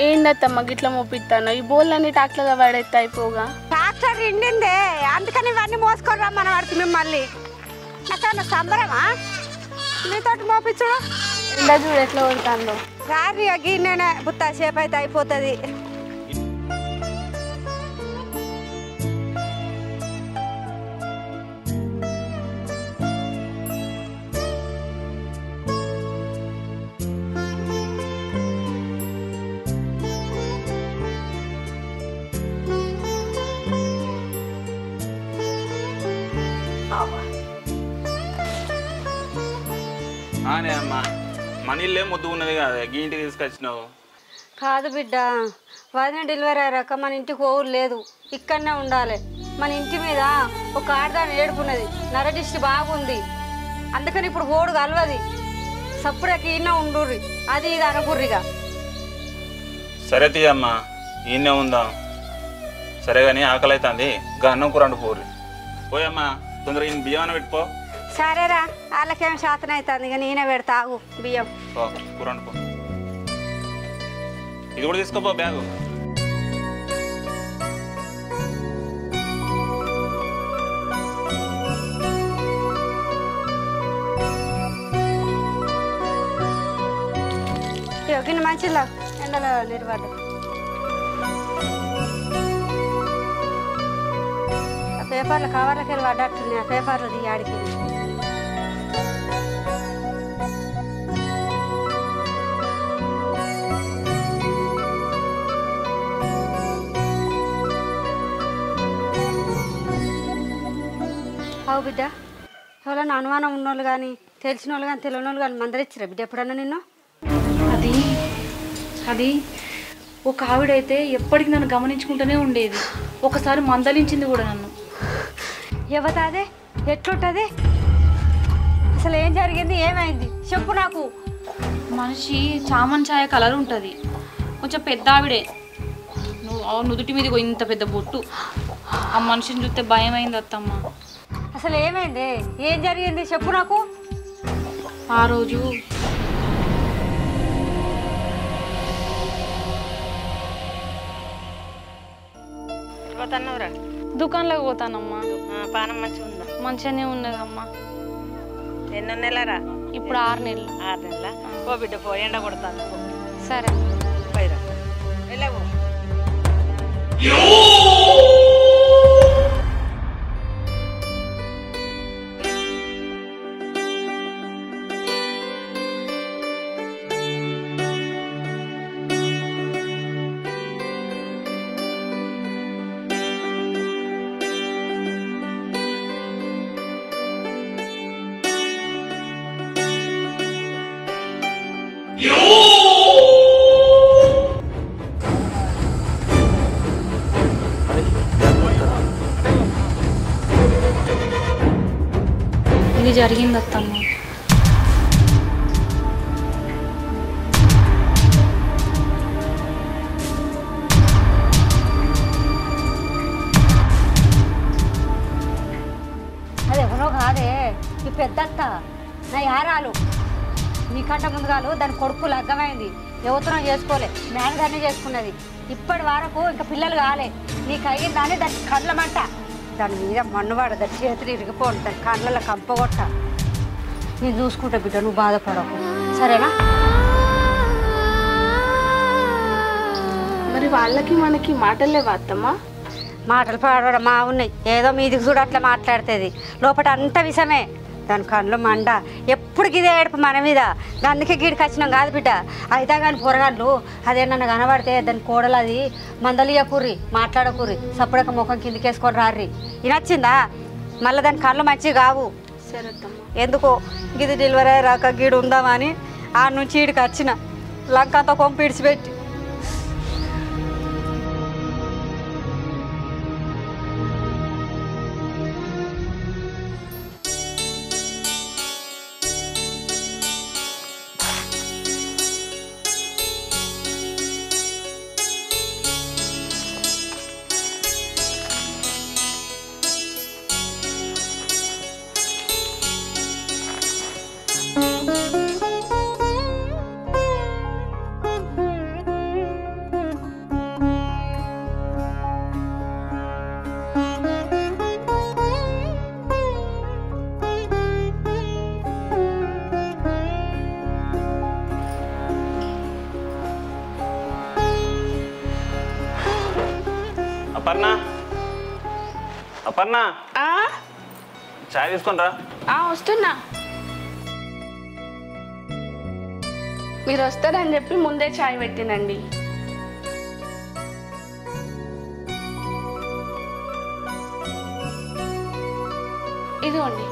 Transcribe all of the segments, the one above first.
ఏందత్తమ్మ గిట్ల మోపిస్తాను ఈ బోళ్ళని ట్రాక్టర్గా పడేస్తే అయిపోగా ట్రాక్టర్ నిండిందే అందుకని ఇవన్నీ మోసుకొని రమ్మని పడుతుంది మళ్ళీ నాకన్నా సంబరమా మీతో మోపించు ఎండ చూడు ఎట్లా కొడుతుందో రారి గిన్నెనే బుత్తా సేపు అయితే అయిపోతుంది అమ్మా మనీళ్ళే ముద్దు ఉన్నది కదా గీ ఇంటికి తీసుకొచ్చినావు కాదు బిడ్డ వదిన డెలివరీ అయ్యాక మన ఇంటికి ఓవురు లేదు ఇక్కడనే ఉండాలి మన ఇంటి మీద ఒక ఆడదాన్ని ఏడుపున్నది నరదిష్టి బాగుంది అందుకని ఇప్పుడు ఓడు కలవది సప్పుడకి ఈయన ఉండుర్రి అది ఇది అనకుర్రిగా సరే తీయమ్మా ఈయనే ఉందాం సరే కానీ ఆకలి అవుతుంది గా అన్నం కూర వండుకోర్రి పోయమ్మా తొందరగా ఈయన బియ్యం పెట్టుకో సరేరా వాళ్ళకేం శాతం అవుతుంది ఇక నేనే పెడతా ఆగు బియ్యం కూర వండుకో ఇది కూడా తీసుకోపో బ్యాగు గిన్నె మంచిలా ఎండలో నిర్వాడు ఆ పేపర్లు కవర్లకి వెళ్ళి పడ్డట్టున్నాయి ఆ పేపర్లు తీయాడికి అవు బిడ్డ ఎవరైనా అనుమానం ఉన్నోళ్ళు కానీ తెలిసిన వాళ్ళు కానీ తెలియని వాళ్ళు కానీ మందరిచ్చిరా బిడ్డ ఎప్పుడన్నా నిన్ను అది ఒక ఆవిడైతే ఎప్పటికి నన్ను గమనించుకుంటూనే ఉండేది ఒకసారి మందలించింది కూడా నన్ను ఎవతాదే ఎట్లుంటుంది అసలు ఏం జరిగింది ఏమైంది చెప్పు నాకు మనిషి చామన్ ఛాయ కలర్ ఉంటుంది కొంచెం పెద్ద ఆవిడే నుదుటి మీద ఇంత పెద్ద బొట్టు ఆ మనిషిని చూస్తే భయం అయింది అత్తమ్మ అసలు ఏమైంది ఏం జరిగింది చెప్పు నాకు ఆ రోజు పోతాన్నవరా దుకాణంలోకి పోతానమ్మా పానం మంచిగా ఉందా మంచిగానే ఉన్నదమ్మా ఎన్నో నెలరా ఇప్పుడు 6 నెలలు 6 నెలల ఓ బిడ్డ పో ఎండ కొడతాను సరే పోయిరా వెళ్ళవు ఇది జరిగింది అత్తమ్మ అది ఎవరో కాదే ఈ పెద్దత్త నా యారాలు నీకంటే ముందుగాలు దాని కొడుకు లగ్గమైంది ఎవరితోనో చేసుకోలే మేనగానే చేసుకున్నది ఇప్పటి వరకు ఇంకా పిల్లలు కాలే నీకు అయ్యిందని దాని కళ్ళమంట దాని మీద మన్నువాడు దాని చేతులు ఇరిగిపోండి దాని కళ్ళలో కంపగొట్ట నేను చూసుకుంటా బిడ్డ నువ్వు బాధపడకు సరేనా మరి వాళ్ళకి మనకి మాటలు లేవా అత్తమ్మ మాటలు పాడడం మా ఉన్నాయి ఏదో మీదికి చూడ అట్లా మాట్లాడుతుంది లోపల అంత విషమే దాని కళ్ళు మండ ఎప్పుడు గిదే ఏడుపు మన మీద అందుకే గీడికి వచ్చినాం కాదు బిడ్డ అయితా కానీ పొరగాళ్ళు అదేనన్నా కనబడితే దాని కోడలు అది మందలియకూర్రి మాట్లాడకూర్రి సప్పుడక ముఖం కిందికేసుకొని రార్రి వినొచ్చిందా మళ్ళీ దాని కళ్ళు మంచివి కావు సరే అత్తమ్మ ఎందుకో గిది డెలివరీ రాక గీడు ఉందామని ఆ నుంచి ఈడికి వచ్చిన లంకంతా కొంప ఇడిచిపెట్టి అపర్ణ అపర్ణ ఆ? చాయ్ తీసుకొని రా. వస్తున్నా. మీరు వస్తారని చెప్పి ముందే చాయ్ పెట్టినండి. ఇదిగోండి.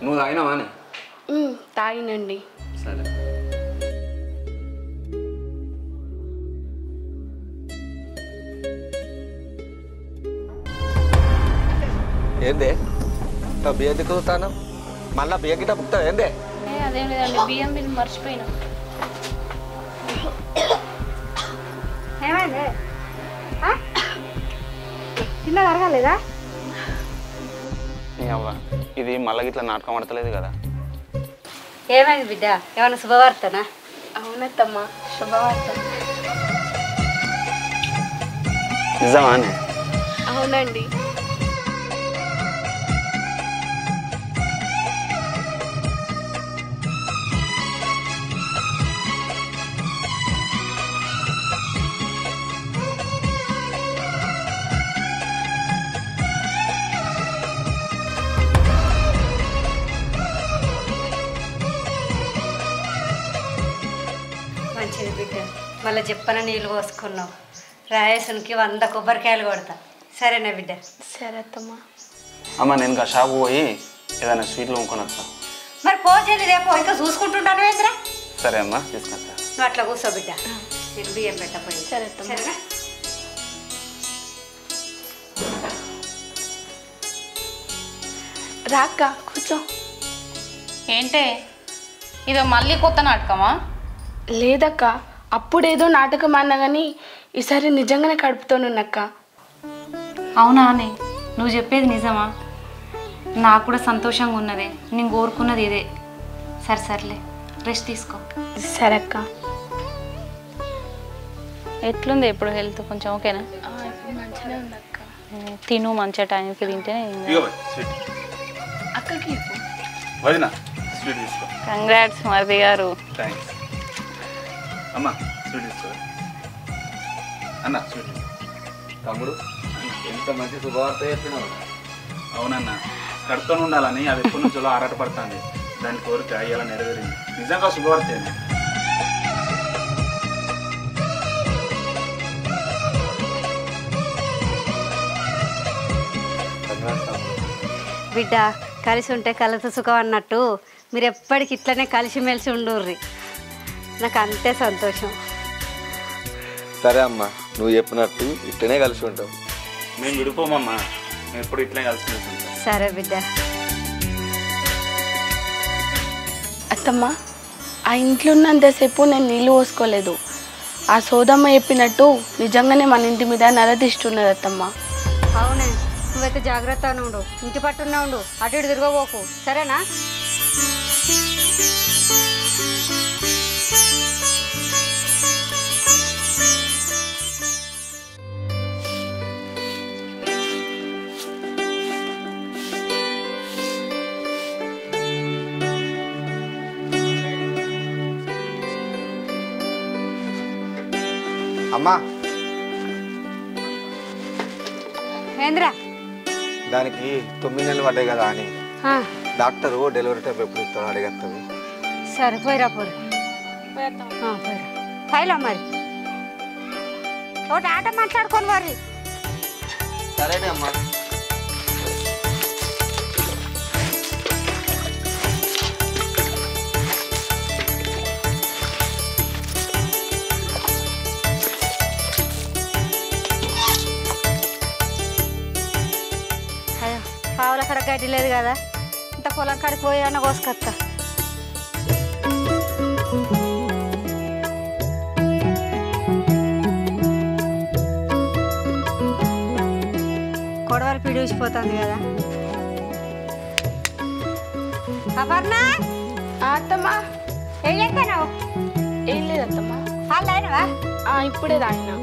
నువ్వు తాగినావా? తాగినండి. సరే. ఏందే బియ్యం దిక్కుతాను? మళ్ళా బియ్యం గిట్ట బుక్తావు ఏందే? అదేం లేదండి, బియ్యం బిల్ మర్చిపోయినా. ఏమైంది? చిన్న జరగలేదా? ఇది మళ్ళీ ఇట్లా నాటకం ఆడతలేదు కదా. ఏమైంది బిడ్డ? ఏమైనా శుభవార్తనా? అవునత్తమ్మా, శుభవార్త. నిజమా? అవునండి. మంచిది బిడ్డ. మళ్ళీ చెప్పన నీళ్ళు పోసుకున్నావు. రాయేసునికి 100 కొబ్బరికాయలు కొడతా. సరేనా బిడ్డ? సరే అత్తమ్మా. అమ్మ నేను ఇంకా షాపు పోయి ఏదైనా స్వీట్లు కొనుక్కొని వస్తా. మరి పోచేది రేపు ఇంకా చూసుకుంటుంటాను ఏంద్రా? సరే అమ్మా, తీసుకొస్తా. నువ్వు అట్లా కూర్చో బిడ్డ. నేను బియ్యం పెట్టపోయి. సరే అత్తమ్మా. సరేనా? రాక్క కూర్చో. ఏంటే ఇదో మళ్ళీ కొత్త నాటకమా? లేదక్క, అప్పుడేదో నాటకం అన్నా కానీ ఈసారి నిజంగానే కడుపుతోనున్నక్క. అవునా అని నువ్వు చెప్పేది నిజమా? నాకు కూడా సంతోషంగా ఉన్నదే. నేను కోరుకున్నది ఇదే. సరే సర్లే, రెస్ట్ తీసుకో. సరే అక్క. ఎట్లుంది ఇప్పుడు హెల్త్? కొంచెం ఓకేనా? ఇప్పుడు మంచిగానే ఉందక్క. తిను, మంచిగా టైంకి తింటేనే. అక్కకి వదినా స్వీట్ తీసుకో. కంగ్రాట్స్ మరిది గారు. థ్యాంక్స్ అమ్మా. స్వీట్ తీసుకో అన్న. స్వీట్ తమ్ముడు, ఎంత మంచి శుభవార్త చెప్పినావు. అవునన్నా, కడుపుతో ఉండాలని అది ఎప్పటి నుంచో ఆరాటపడుతుంది. దాని కోరిక ఇలా నెరవేరింది. నిజంగా శుభవార్తేనే. బిడ్డ, కలిసి ఉంటే కలత సుఖం అన్నట్టు మీరు ఎప్పటికి ఇట్లనే కలిసిమెలిసి ఉండుర్రి. నాకు అంతే సంతోషం. సరే అమ్మా, నువ్వు చెప్పినట్టు ఇట్లనే కలిసి ఉంటావు. మేము విడిపోమమ్మా, మేము ఎప్పుడు ఇట్లనే కలిసి ఉంటాం. సరే బిడ్డ. అత్తమ్మా, ఆ ఇంట్లో ఉన్నంతసేపు నేను నీళ్ళు పోసుకోలేదు. ఆ సోదమ్మ చెప్పినట్టు నిజంగానే మన ఇంటి మీద నరదిస్తున్నది అత్తమ్మ. అవునే, నువ్వైతే జాగ్రత్తగా ఉండు. ఇంటి పట్టున్నా ఉండు, అటు ఇటు తిరగబోకు. సరేనా? అమ్మా, ఏంద్రా? దానికి 9 నెలలు పడ్డాయి కదా అని డాక్టరు డెలివరీ టైం ఎప్పుడు ఇస్తాను అడిగేస్తుంది. సరే పోయిరా పోయి. పోయిరా ఫైలా మరి ఒకటి ఆట మాట్లాడుకొని మరి. సరేనే అమ్మా. పావుల కాడ గడ్డి లేదు కదా, ఇంత పొలం కాడికి పోయి అన్న కోసుకొస్తా. కొడవలు పిడిచిపోతుంది కదా. అపర్ణ, అత్తమ్మా. ఏం చేస్తున్నావు? ఏం లేదు అత్తమ్మా. వాళ్ళు అయినవా? ఇప్పుడే తాగినా.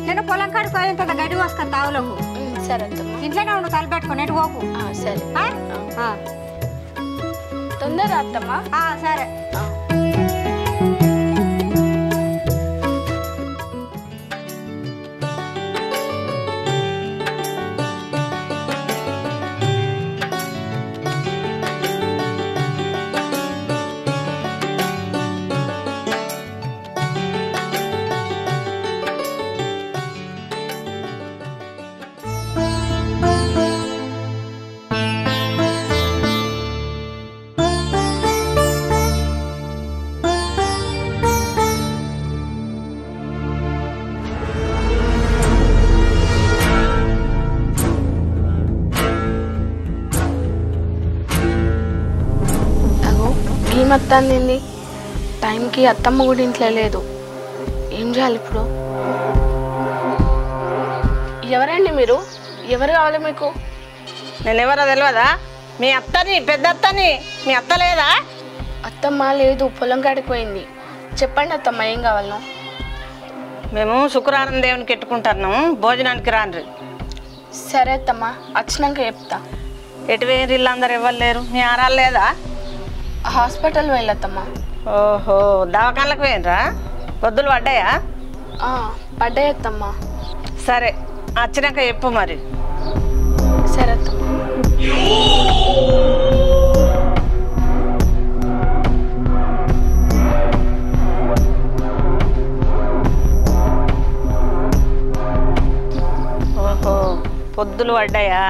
నేను పొలం కాడికి పోయేంత గడ్డి వస్తాను తావులకు. సరే అత్తమ్మ. ఇంట్లోనే ఉండు తల పెట్టుకుని ఎటు పోకు. సరే ఆ? తొందర అత్తమ్మ. సరే. ఏమత్తాంది టైంకి అత్తమ్మ కూడా ఇంట్లో లేదు. ఏం చేయాలి ఇప్పుడు? ఎవరండి మీరు? ఎవరు కావాలి మీకు? నేనెవరో తెలియదా? మీ అత్తని, పెద్ద అత్తని. మీ అత్త లేదా? అత్తమ్మ లేదు, పొలం కాడికి పోయింది. చెప్పండి అత్తమ్మ, ఏం కావాలనో. మేము శుక్రవారం దేవునికి ఎట్టుకుంటున్నాము, భోజనానికి రాండ్రి. సరే అత్తమ్మ, వచ్చినాక చెప్తా. ఎటు వేరు వీళ్ళందరూ ఎవరు లేరు? మీ ఆరాలు లేదా? హాస్పిటల్ వెళ్ళత్తమ్మ. ఓహో, దవాఖానలకు పోయినరా? పొద్దులు పడ్డాయా? పడ్డాయి అత్తమ్మ. సరే, వచ్చినాక చెప్పు మరి. సరే అత్తమ్మ. ఓహో, పొద్దులు పడ్డాయా?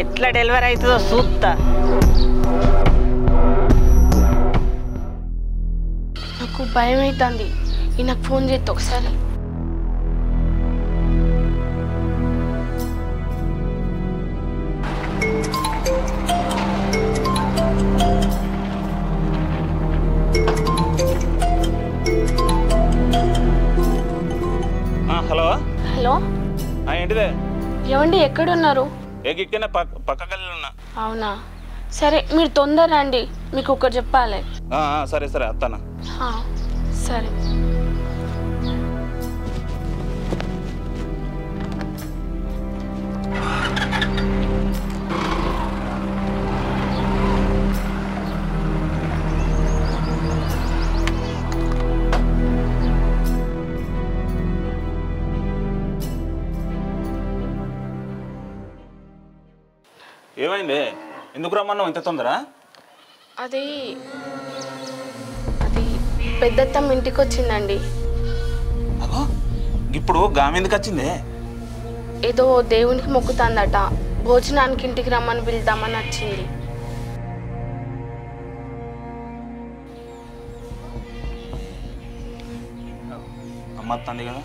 ఎట్లా డెలివరీ అవుతుందో చూస్తా. నాకు భయం అవుతుంది. ఈయనకు ఫోన్ చేస్తే ఒకసారి. హలో హలో, ఏంటిదే? ఏమండి ఎక్కడున్నారు? ఇక్కడనే పక్క గల్లీలో ఉన్నా. అవునా, సరే మీరు తొందర రండి, మీకు ఒకటి చెప్పాలి. సరే సరే అత్తనా. సరే. ఏమైంది? ఎందుకు రమ్మన్నావు ఇంత తొందర? అది పెద్దత్తమ్మ ఇంటికి వచ్చిందండి. అగో, ఇప్పుడు గామె ఎందుకు వచ్చిందే? ఏదో దేవునికి మొక్కుతాందట, భోజనానికి ఇంటికి రమ్మని పిలుద్దామని వచ్చింది. అమ్మ వస్తుంది కదా.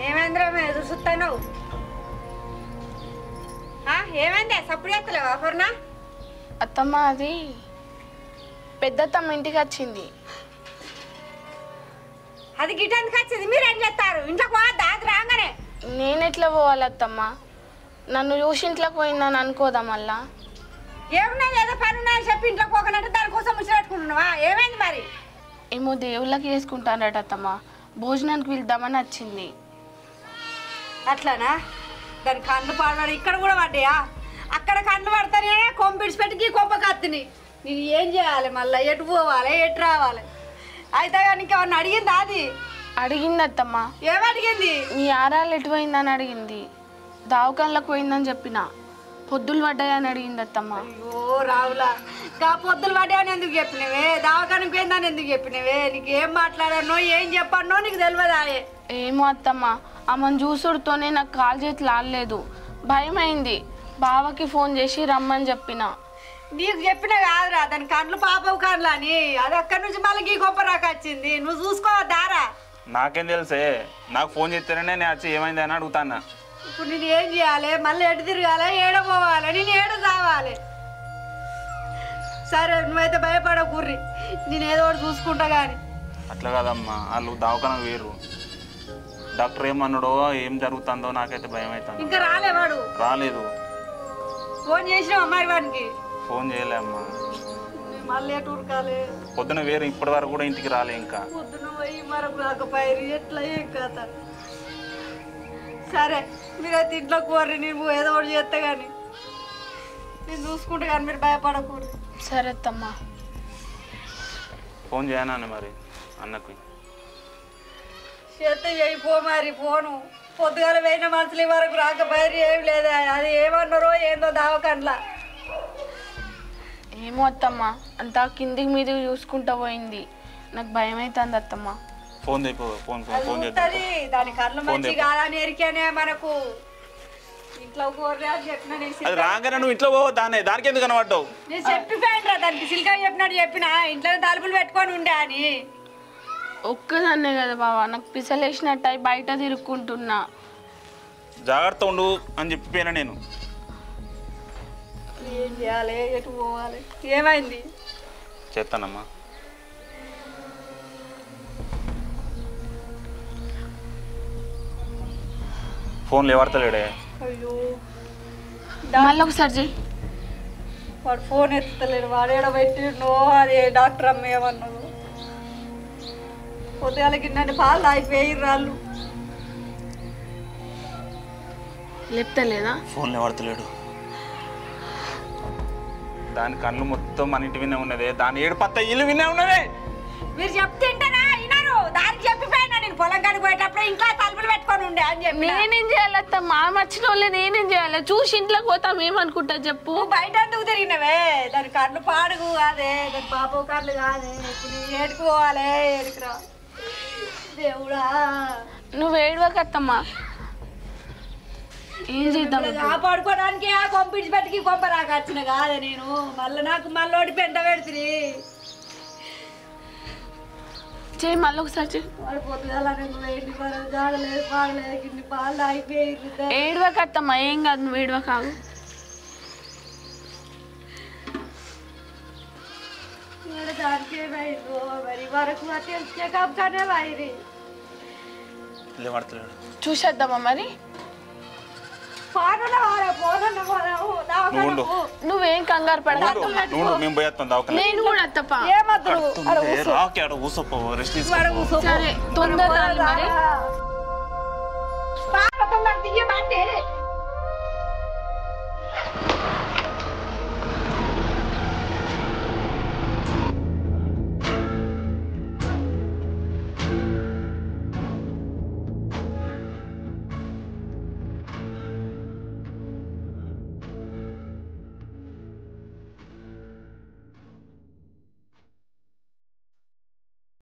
ఏమైందిరా ఎదురు చూస్తాను? ఏమైందే సప్పుడు చేస్తలేవా పూర్ణ? అత్తమ్మ, అది పెద్దత్తమ్మ ఇంటికి వచ్చింది. అది గిట్టెందుకు వచ్చింది? మీరు ఏం చేస్తారు? ఇంట్లోకి పోవద్దా? అది రాగానే నేను ఎట్లా పోవాలి అత్తమ్మ? నన్ను చూసి ఇంట్లోకి పోయిందని అనుకోదా మళ్ళా? ఏమున్నది, ఏదో పని ఉన్నాయని చెప్పి ఇంట్లోకి పోకనంటే దానికోసం ముచ్చటెట్టుకుంటున్నావా? ఏమైంది మరి? ఏమో దేవుళ్ళకి చేసుకుంటానట అత్తమ్మ, భోజనానికి పిలుద్దామని వచ్చింది. అట్లానా? దాని కళ్ళు పాడాడు. ఇక్కడ కూడా పడ్డాయా? అక్కడ కళ్ళు పడతానే కొంపిడిచి పెట్టి కొంప కత్తిని. నేను ఏం చేయాలి మళ్ళీ? ఎటు పోవాలి, ఎటు రావాలి? అయితే నీకేమన్నా అడిగిందా? అది అడిగింది అత్తమ్మ. ఏమడిగింది? మీ ఆరాలు ఎటు పోయిందని అడిగింది. దావకాళ్ళకు పోయిందని చెప్పిన. పొద్దులు పడ్డాయని అడిగింది అత్తమ్మ. అయ్యో రావులా, కా పొద్దులు పడ్డాయని ఎందుకు చెప్పినవే? దావకానికి పోయిందని ఎందుకు చెప్పినవే? నీకు ఏం మాట్లాడానో ఏం చెప్పానో నీకు తెలియదా? ఏమో అత్తమ్మ, ఆమెను చూసుడుతోనే నాకు కాలు చేతులు ఆడలేదు, భయం అయింది. బావకి ఫోన్ చేసి రమ్మని చెప్పిన. నీకు చెప్పిన కాదురా, దాని కండ్లు పాపవు కండ్లు అని. అది అక్కడి నుంచి మళ్ళీ ఈ గొప్ప రాక వచ్చింది. నువ్వు చూసుకోవద్దారా? నాకేం తెలుసే, నాకు ఫోన్ చేస్తేనే నేను వచ్చి ఏమైంది అని అడుగుతానా. ఇప్పుడు నేను ఏం చేయాలి? మళ్ళీ ఎటు తిరగాలి, ఏడ పోవాలి, నేను ఏడ రావాలి? సరే నువ్వైతే భయపడకూర్రి, నేను ఏదో ఒకటి చూసుకుంటా. కానీ అట్లా కాదమ్మా, వాళ్ళు దవాఖానకు వేరు. డాక్టర్ ఏమన్నాడో ఏం జరుగుతుందో నాకైతే భయం అవుతుంది. ఇంకా రాలేవాడు? రాలేదు. ఫోన్ చేసినావు అమ్మాయి వాడికి? ఫోన్ చేయలే అమ్మా. మళ్ళీ ఎటు ఉరకాలి పొద్దున వేరు ఇప్పటి వరకు కూడా ఇంటికి రాలే ఇంకా పొద్దున పోయి మరకు రాకపోయారు ఎట్లా ఏం కథ సరే మీరైతే ఇంట్లో కోర్రి నేను ఏదో ఒకటి చేస్తా కానీ నేను చూసుకుంటే కానీ మీరు భయపడకూడదు సరే అత్తమ్మా ఫోన్ చేయనా మరి అన్నకు చేస్తే చేయిపో మరి ఫోను పొద్దుగాల పోయిన మనుషులు వరకు రాకపోయారు ఏం లేదా అది ఏమన్నారో ఏందో దావకండ్లా ఏమో అత్తమ్మా అంతా కిందికి మీదికి చూసుకుంటా పోయింది నాకు భయం అవుతుంది అత్తమ్మా ఫోన్ చేయపో ఫోన్ ఫోన్ ఉంటది దాని కళ్ళు మంచి కాదని ఎరికేనే మనకు ఇంట్లో కోర్రే అని చెప్పిన అది రాగానే నువ్వు ఇంట్లో పోవు దానికి ఎందుకు కనబడ్డావు నేను చెప్పిపోయినరా దానికి సిల్కా చెప్పినట్టు చెప్పిన ఇంట్లో తలుపులు పెట్టుకొని ఉండే అని ఒక్కదాన్నే కదా బావా నాకు పిసలేసినట్టు అయి బయట తిరుక్కుంటున్నా జాగ్రత్త ఉండు అని చెప్పిపోయినా నేను ఏం చేయాలి ఎటు పోవాలి ఏమైంది చేస్తానమ్మా ఫోన్ లేవాడతలేడే అయ్యో మళ్ళీ ఒకసారి చెయ్యి వాడు ఫోన్ ఎత్తలేడు వాడు ఏడ పెట్టిండో అది డాక్టర్ అమ్మ ఏమన్నాడు పొద్దుగాల గిన్నె పాలు తాగిపోయి రాళ్ళు లేపుతలేదా ఫోన్ లేవాడతలేడు దాని కళ్ళు మొత్తం మన ఇంటి వినే ఉన్నదే దాని ఏడు పత్త ఇల్లు వినే ఉన్నదే మీరు చెప్తుంటారా వినరు దానికి చెప్పిపోయినా నేను పొలం కాడికి పోయేటప్పుడు ఇంట్లో తలుపులు పెట్టుకొని ఉండే అని చెప్పి నేనేం చేయాలి అత్తమ్మా వచ్చిన వాళ్ళే నేనేం చేయాలి చూసి ఇంట్లోకి పోతాం ఏమనుకుంటా చెప్పు నువ్వు బయట ఎందుకు తిరిగినవే దాని కళ్ళు పాడుగు కాదే దాని పాప కళ్ళు కాదే ఇప్పుడు ఏడుకోవాలి ఏడుకురా దేవుడా నువ్వు ఏడవకు అత్తమ్మా ఏం చేద్దాం కాపాడుకోవడానికి ఆ కొంపిడిచి పెట్టుకి కొంప రాక వచ్చిన కాదే నేను మళ్ళీ నాకు మళ్ళీ పెంట పెడుతుంది చేయి మళ్ళీ ఒకసారి చెయ్యి వాడు పొద్దుగాల వేడి జాడలేదు పాడలేదు గిన్ని పాలు అయిపోయి ఏడవకు అత్తమ్మా ఏం కాదు నువ్వు ఏడవకు కాదు దానికి ఏమైందో మరి వరకు తెలిసే కాపుగానే వైరి లేవాడతలేడు చూసేద్దామా మరి నువ్వేం కంగారు పడకు మేము పోయేస్తాం దావక నేను కూడా అత్తప్ప రాకే ఆడ కూసోపో రెస్ట్ తీసుకో సరే తొందరగా మరి తీయమంటే